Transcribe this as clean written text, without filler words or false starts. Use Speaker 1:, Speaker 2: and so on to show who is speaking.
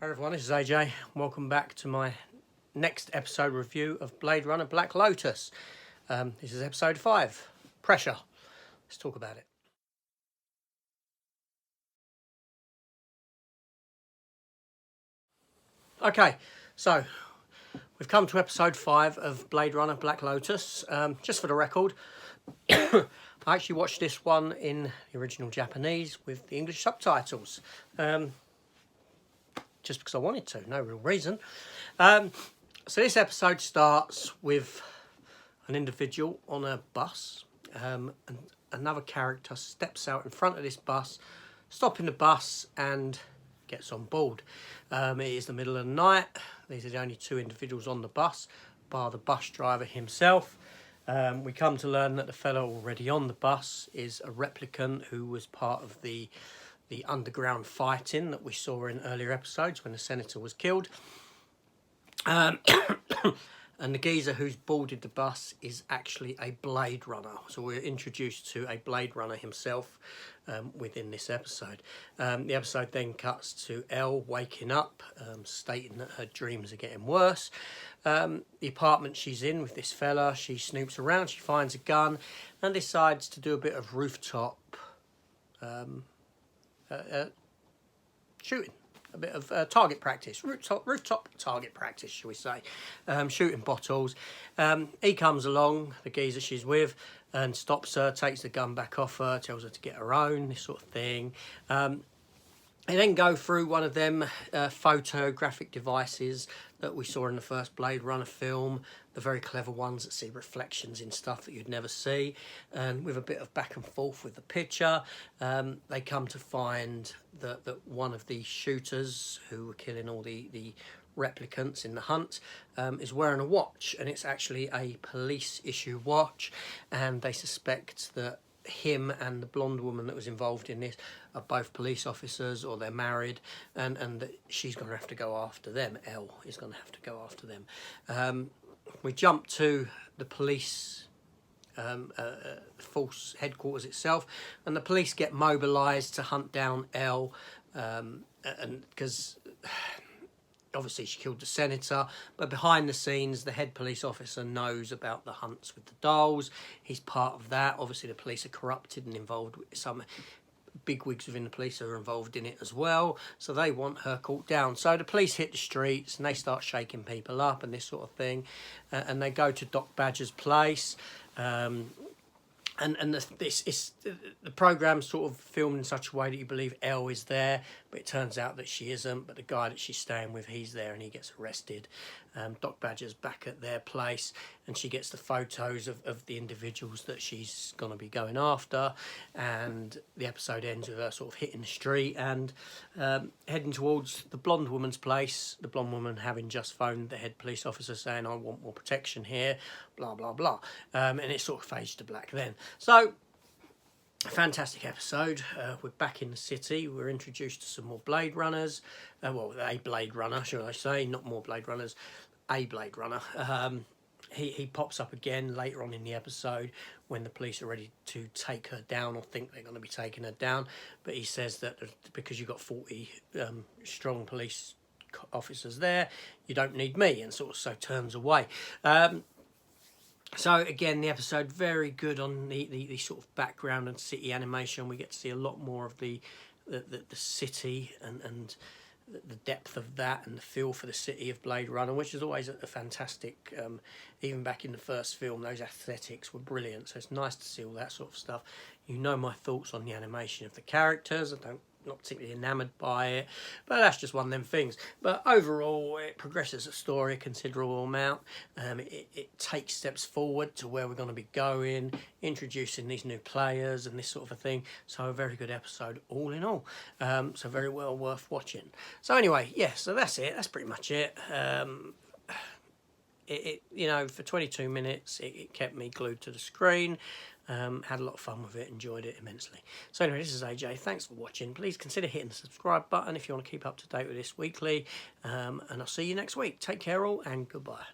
Speaker 1: Hi everyone, this is AJ. Welcome back to my next episode review of Blade Runner Black Lotus. This is episode 5, Pressure. Let's talk about it. Okay, so we've come to episode 5 of Blade Runner Black Lotus. Just for the record, I actually watched this one in the original Japanese with the English subtitles. Just because I wanted to, no real reason. So this episode starts with an individual on a bus, and another character steps out in front of this bus, stopping the bus and gets on board. It is the middle of the night. These are the only two individuals on the bus, bar the bus driver himself. We come to learn that the fellow already on the bus is a replicant who was part of the underground fighting that we saw in earlier episodes when the senator was killed. And the geezer who's boarded the bus is actually a Blade Runner. So we're introduced to a Blade Runner himself within this episode. The episode then cuts to Elle waking up, stating that her dreams are getting worse. The apartment she's in with this fella, she snoops around, she finds a gun and decides to do a bit of rooftop shooting, a bit of target practice, rooftop target practice, shall we say, shooting bottles. He comes along, the geezer she's with, and stops her, takes the gun back off her, tells her to get her own, this sort of thing. They then go through one of them photographic devices that we saw in the first Blade Runner film, the very clever ones that see reflections in stuff that you'd never see, and with a bit of back and forth with the picture, they come to find that one of the shooters who were killing all the replicants in the hunt is wearing a watch, and it's actually a police issue watch, and they suspect that him and the blonde woman that was involved in this are both police officers, or they're married, and that she's going to have to go after them. Elle is going to have to go after them. We jump to the police force headquarters itself, and the police get mobilised to hunt down Elle, and because obviously she killed the senator, but behind the scenes the head police officer knows about the hunts with the dolls. He's part of that. Obviously the police are corrupted and involved with some bigwigs within the police are involved in it as well, so they want her caught down. So the police hit the streets and they start shaking people up and this sort of thing, and they go to Doc Badger's place. And the program's sort of filmed in such a way that you believe Elle is there, but it turns out that she isn't. But the guy that she's staying with, he's there, and he gets arrested. Doc Badger's back at their place, and she gets the photos of the individuals that she's going to be going after. And the episode ends with her sort of hitting the street and heading towards the blonde woman's place. The blonde woman having just phoned the head police officer saying, "I want more protection here," blah, blah, blah. And it sort of fades to black then. So, fantastic episode. We're back in the city. We're introduced to some more Blade Runners. Well, a Blade Runner, should I say, not more Blade Runners, a Blade Runner. He pops up again later on in the episode when the police are ready to take her down, or think they're going to be taking her down. But he says that because you've got 40 strong police officers there, you don't need me, and sort of so turns away. So again, the episode very good on the sort of background and city animation. We get to see a lot more of the city and the depth of that, and the feel for the city of Blade Runner, which is always a fantastic. Even back in the first film, those aesthetics were brilliant. So it's nice to see all that sort of stuff. You know my thoughts on the animation of the characters. Not particularly enamoured by it, but that's just one of them things. But overall, it progresses the story a considerable amount. It takes steps forward to where we're going to be going, introducing these new players and this sort of a thing. So a very good episode all in all. So very well worth watching. So anyway, yeah, so that's it. That's pretty much it. You know, for 22 minutes, it kept me glued to the screen. Had a lot of fun with it, enjoyed it immensely. So anyway, this is AJ. Thanks for watching. Please consider hitting the subscribe button if you want to keep up to date with this weekly. And I'll see you next week. Take care all, and goodbye.